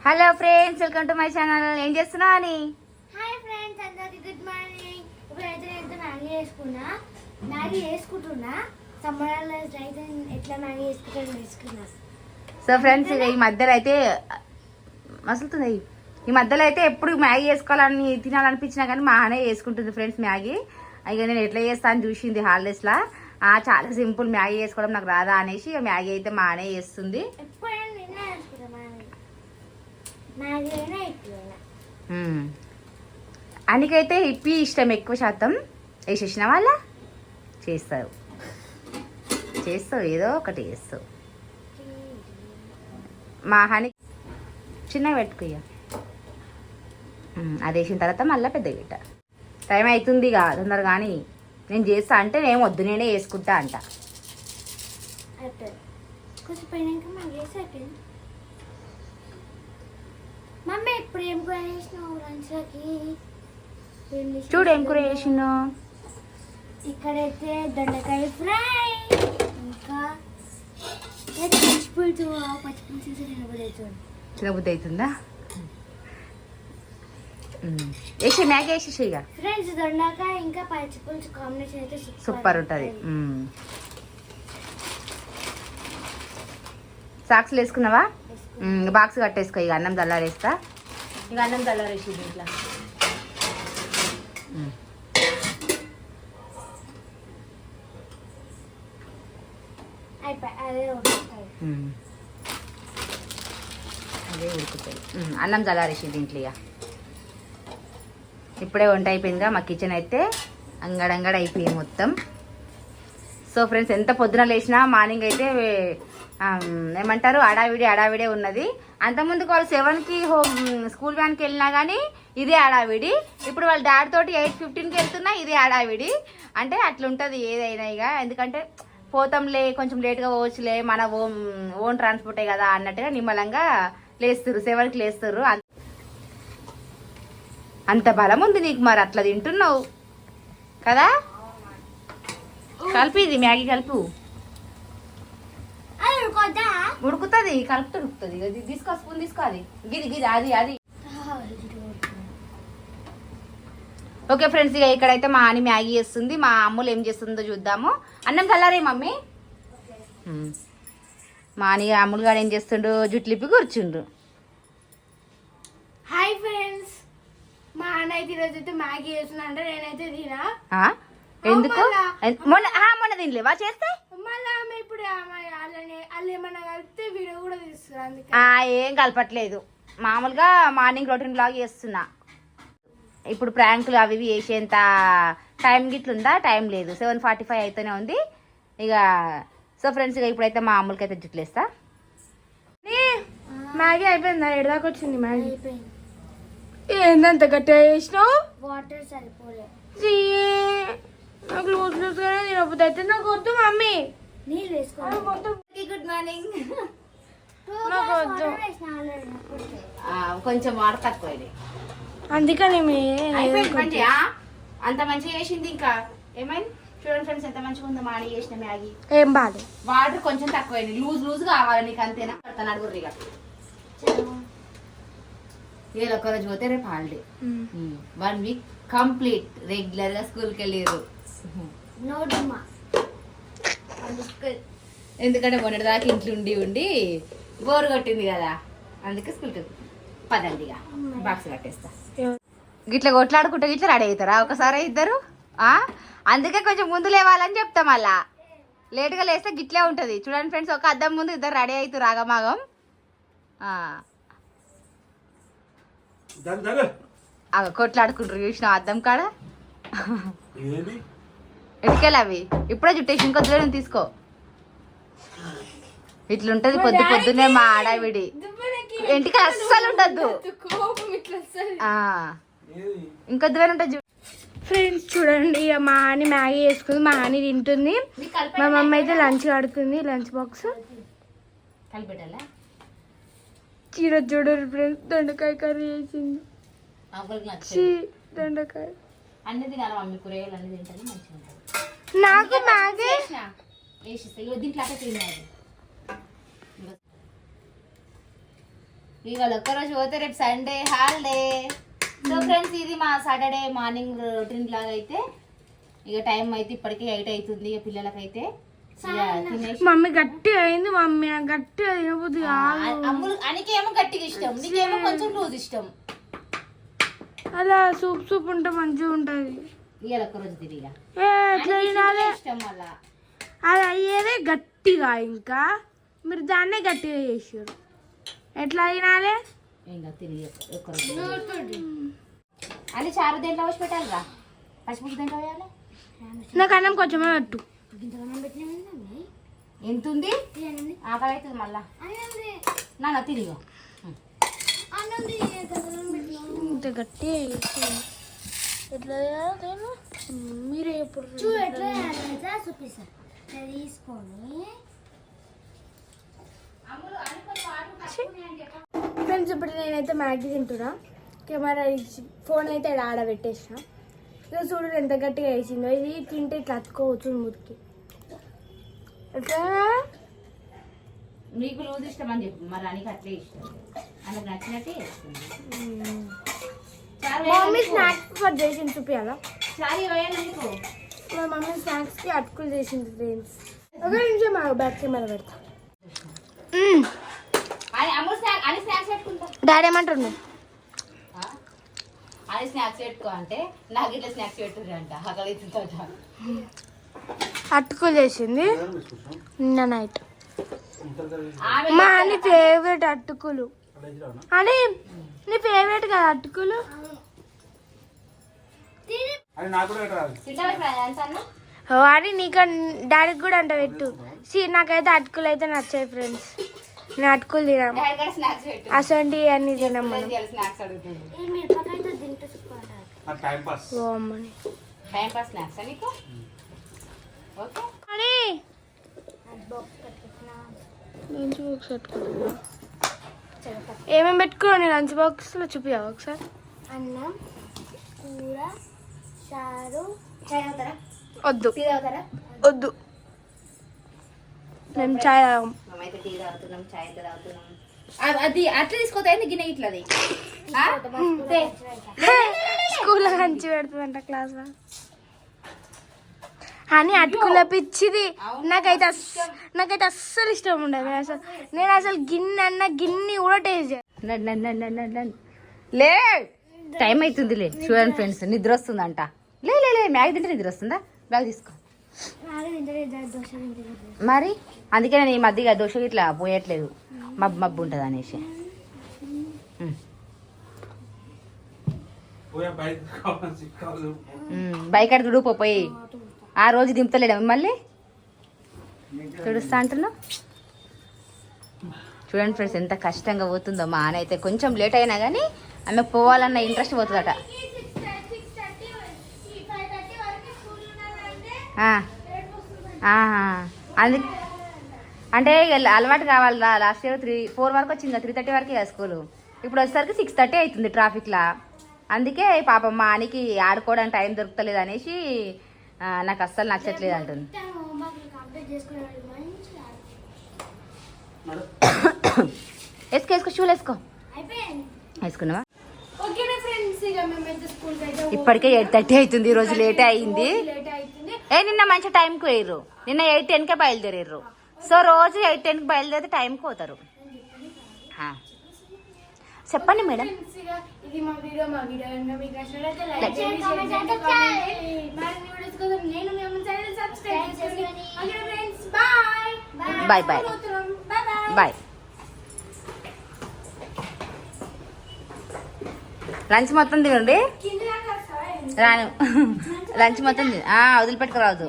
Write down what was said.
Hello friends, welcome to my channel. ఏం చేస్తున్నావు అని? హాయ్ ఫ్రెండ్స్, అందరికీ గుడ్ మార్నింగ్. ఇప్పుడైతే నేను మ్యాగీ చేసుకుంటున్నా. సమ్మర్ హాలిడేస్ అయితే ఎట్లా మ్యాగీ చేసుకుంటున్నా. సో ఫ్రెండ్స్, ఇక ఈ మధ్యలో అయితే మసులుతుంది. ఈ మధ్యలో అయితే ఎప్పుడు మ్యాగీ చేసుకోవాలని తినాలనిపించినా కానీ మా అనే చేసుకుంటుంది ఫ్రెండ్స్ మ్యాగీ. ఇక నేను ఎట్లా చేస్తా అని చూసింది హాలిడేస్లో. చాలా సింపుల్, మ్యాగీ చేసుకోవడం నాకు రాదా అనేసి మ్యాగీ అయితే మా అనే చేస్తుంది. అనికైతే హిప్పీ ఇష్టం ఎక్కువ శాతం. వేసేసిన వాళ్ళ చేస్తావు ఏదో ఒకటి చేస్తావు. మా హని చిన్నగా పెట్టుకోయ్యా. అది వేసిన తర్వాత మళ్ళీ పెద్ద పెట్ట. టైం అవుతుంది ఇక తొందర. కానీ నేను చేస్తా అంటే నేను వద్దు, నేనే వేసుకుంటా అంట. మమ్మీ ఇప్పుడు ఏం కూర చేసినావు లంచ్లోకి? చూడు ఏం కూర చేసినావు. ఇక్కడైతే దొండకాయ ఫ్రై, ఇంకా పచ్చిపులుసు. తినబుద్ధి అవుతుందా? వేసి మ్యాగీ వేసేసి ఇక ఫ్రెండ్స్, దొండకాయ ఇంకా పచ్చిపులుసు కాంబినేషన్ అయితే సూపర్ ఉంటుంది. సాక్స్లు వేసుకున్నావా? బాక్స్ కట్టేసుకో. ఇక అన్నం చల్లారేస్తా. ఇక అన్నం చల్లారేసి ఇట్లా అదే ఉడుకుతుంది. అన్నం చల్లారేసి దీంట్లో. ఇక ఇప్పుడే వంట అయిపోయిందిగా. మా కిచెన్ అయితే అంగడంగడ అయిపోయింది మొత్తం. సో ఫ్రెండ్స్, ఎంత పొద్దున లేచినా మార్నింగ్ అయితే ఏమంటారు అడావిడే ఉన్నది. అంతకుముందుకు వాళ్ళు 7కి స్కూల్ వ్యాన్కి వెళ్ళినా కానీ ఇదే అడావిడి. ఇప్పుడు వాళ్ళ డాడీ తోటి 8:15కి వెళ్తున్నా ఇదే అడావిడి. అంటే అట్లుంటుంది ఏదైనా ఇక. ఎందుకంటే పోతాంలే, కొంచెం లేట్గా పోవచ్చులే, మన ఓన్ ట్రాన్స్పోర్టే కదా అన్నట్టుగా నిమ్మలంగా లేస్తారు. 7కి లేస్తారు. అంత బలం ఉంది నీకు, మరి అట్లా తింటున్నావు కదా. కలిపి ఇది మ్యాగీ కలుపు. ఉడుకుతుంది, కలుపుతూ ఉడుకుతుంది. తీసుకో, స్పూన్ తీసుకోవాలి. గిది అది. ఓకే ఫ్రెండ్స్, ఇక ఇక్కడైతే మా అని మ్యాగీ చేస్తుంది. మా అమ్ములు ఏం చేస్తుందో చూద్దాము. అన్నం చల్లారే మమ్మీ. మా అని అమ్ములు గారు ఏం చేస్తుండు? జుట్లిప్పి కూర్చుండు. హాయ్ ఫ్రెండ్స్, మా అన్న అయితే ఈరోజు అయితే మ్యాగీ చేస్తున్నా అంటే నేనైతే తినా. ఎందుకు? మొన్న తినలేవా చేస్తే? ఇప్పుడు వాళ్ళు ఏమన్నా కలిపితే వీడియో కూడా తీస్తున్నారు. ఏం కలపట్లేదు, మామూలుగా మార్నింగ్ రొటీన్ బ్లాగ్ చేస్తున్నా. ఇప్పుడు ప్రాంకులు అవి ఇవి వేసేంత టైం గిట్లుందా? టైం లేదు. 7:45 అయితేనే ఉంది ఇక. సో ఫ్రెండ్స్, ఇక ఇప్పుడైతే మా అమ్ములకి అయితే జుట్లు వేస్తా. మ్యాగీ అయిపోయిందా? ఎడదాకా వచ్చింది మ్యాగీ. ఏందంత గట్టిగా చేసినావు? వాటర్ సరిపోలే. నాకు లూజ్ లూజ్గానే తినకపోతే అయితే నాకు వద్దు మమ్మీ. నీళ్ళు వేసుకో. Good morning. నాకు వద్దు, కొంచెం వాటర్ తక్కువ. అందుకని అంత మంచిగా చేసింది. ఇంకా ఏమైంది చూడండి ఫ్రెండ్స్, ఎంత మంచిగా ఉందో మాడి చేసిన మ్యాగీ. ఏం బాగా వాటర్ కొంచెం తక్కువైంది. లూజ్ కావాలి నీకు, అంతేనా? అడుగుర్రిగా. ఇవాళ ఒక్కరోజు పోతే రేపు హాలిడే. 1 వీక్ కంప్లీట్ రెగ్యులర్ గా స్కూల్కి వెళ్ళారు. ఎందుకంటే మొన్నటి దాకా ఇంట్లో ఉండి బోర్ కొట్టింది కదా, అందుకే స్కూల్కి పదండి. ఇక బాక్స్ కట్టేస్తా. గిట్లా కొట్లాడుకుంటే గిట్లా రెడీ అవుతారా ఒకసారి ఇద్దరు? అందుకే కొంచెం ముందు లేవాలని చెప్తాం. అలా లేట్గా లేస్తే గిట్లే ఉంటుంది. చూడండి ఫ్రెండ్స్, ఒక అద్దం ముందు ఇద్దరు రెడీ అవుతారు రాగమాగం. కొట్లాడుకుంటారు చూసిన అద్దం కాడ. ఎటుకెళ్ళి అవి ఇప్పుడే జుట్టేసి ఇంకొద్దులే తీసుకో. ఇట్లుంటది పొద్దున్నే మా ఆడావిడి. ఇంటికి అస్సలు ఉండద్దు. ఇంకొద్దులే ఉంటుంది. ఫ్రెండ్స్ చూడండి, మా అని మ్యాగీ వేసుకుంది, మా అని తింటుంది. మా మమ్మీ అయితే లంచ్ కడుతుంది, లంచ్ బాక్స్. చూడరు ఫ్రెండ్స్, దొండకాయ కర్రీ చేసింది. దొండకాయ అన్ని తినాలి మమ్మీ, కూరగాయలు అన్ని తింటే మంచిగా ఉంటుంది. నాకు మ్యాగీ దీంట్లో ఇవాళ ఒక్కరోజు పోతే రేపు సండే హాలిడే. సో ఫ్రెండ్స్ ఇది మా సాటర్డే మార్నింగ్ రొటీన్ లాగా అయితే ఇక టైం అయితే ఇప్పటికీ 8 అవుతుంది. ఇక పిల్లలకైతే మమ్మీ గట్టి అయింది. మమ్మీ నాకు గట్టి అయినపోద్ది అమ్ములు అనికేమో గట్టిగా ఇష్టం, నీకేమో కొంచెం లూజ్ ఇష్టం. అలా సూప్ ఉంటే మంచిగా ఉంటది. ఇవాళ ఒక్కరోజు తిరిగా ఇష్టం మళ్ళా అది అయ్యేదే గట్టిగా. ఇంకా మీరు దాన్నే గట్టిగా చేసారు. ఎట్లా తినాలి? ఇంకా తిరిగి ఒక్కరోజు అని చారు దేంట్లో వచ్చి పెట్టాలిరా, పచ్చిపుచ్చి దేంట్లో వేయాలి. నాకు అన్నం కొంచెమే పెట్టు. ఎంత ఉంది ఆకలి అవుతుంది మళ్ళా నాన్న తిరిగి ఇంత గట్టి ఎట్లా మీరే ఎప్పుడు చూపిస్తా తీసుకొని ఫ్రెండ్స్ ఇప్పుడు నేనైతే మ్యాగీ తింటున్నా. కెమెరా ఫోన్ అయితే ఇక్కడ ఆడబెట్టేసిన. ఇక చూడు ఎంత గట్టిగా వేసిందో. ఇది తింటే ఇట్లా అతుకోవచ్చు మురికి. ఎట్లా నీకు లూజ్ ఇష్టం అని చెప్పు, మరి అనికి అట్లే ఇష్టం, అందుకు నచ్చినట్టే మమ్మీ స్నాక్స్ చేసింది చూపించాలా? సారీ వేయాలి నీకు. మా మమ్మీ స్నాక్స్కి అటుకులు చేసింది ఫ్రెండ్స్. ఒక నిమిషం మా బ్యాక్ కెమెరా పెడతా. అని స్నాక్స్ పెట్టుకుంటా. డాడీ ఏమంటుండు? అని స్నాక్స్ పెట్టుకో అంటే నాకు ఇట్లా స్నాక్స్ పెట్టుర్రి అంట. ఆకలి అటుకులు చేసింది నిన్న నైట్. మా అని ఫేవరెట్ అటుకులు. అని నీ ఫేవరెట్ కదా అటుకులు? అని నీకు డాడీకి కూడా అంట పెట్టు. నాకైతే అటుకులు అయితే నచ్చాయి ఫ్రెండ్స్. నేను అటుకులు తినాము అసలు అన్ని తినాము మనం. ఏమేమి పెట్టుకున్నావు లంచ్ బాక్స్ లో చూపియా ఒకసారి? అన్నం, కూర, చారు. వద్దు వద్దు, మేము చాయ్ తాగాం. మేమైతే టీ తాగుతున్నాం, చాయ్ తాగుతున్నాం. అది అట్లా తీసుకోతాయి గిన్నె ఇట్లది స్కూల్లో మంచి పెడుతుందంట క్లాస్ లో. అని అటుకుల పిచ్చిది. నాకైతే అస్సలు ఇష్టం ఉండదు. నేను అసలు గిన్నె అన్న గిన్నె కూడా టేస్ట్ లే. టైం అవుతుందిలే చూడండి ఫ్రెండ్స్, నిద్ర వస్తుందంట. లే లే లే మ్యాగీ తింటే నిద్ర వస్తుందా? బ్యాగ్ తీసుకో. మరి అందుకే నేను ఈ మధ్యగా దోశ ఇట్లా పోయట్లేదు, మబ్బు మబ్బు ఉంటుంది అనేసి. బైక్ అడి తుడు పోయి ఆ రోజు దింపుతలేడా మళ్ళీ తుడుస్తా అంటున్నా. చూడండి ఫ్రెండ్స్ ఎంత కష్టంగా పోతుందో. మా ఆయన అయితే కొంచెం లేట్ అయినా కానీ ఆమెకు పోవాలన్న ఇంట్రెస్ట్ పోతుందట. అది అంటే అలవాటు కావాలి. లాస్ట్ ఇయర్ 4 వరకు వచ్చింది, 3:30 వరకే కదా స్కూలు. ఇప్పుడు వచ్చేసరికి 6:30 అవుతుంది ట్రాఫిక్లా. అందుకే పాపం మా ఆయనకి ఆడుకోవడానికి టైం దొరుకుతలేదు అనేసి నాకు అస్సలు నచ్చట్లేదు అంటుంది. వేసుకో షూలు వేసుకో. వేసుకున్నావా? ఇప్పటికే 8:30 అవుతుంది. ఈరోజు లేటే అయింది. నిన్న మంచి టైంకి పోయిర్రు. నిన్న 8:10కే బయలుదేరారు. సో రోజు 8:10కి బయలుదేరితే టైంకి పోతారు. చెప్పండి మేడం. ఇది మా video. Bye bye bye. Lunch మొత్తం తినండి. రాను లంచ్ మొత్తం వదిలిపెట్టుకురావద్దు.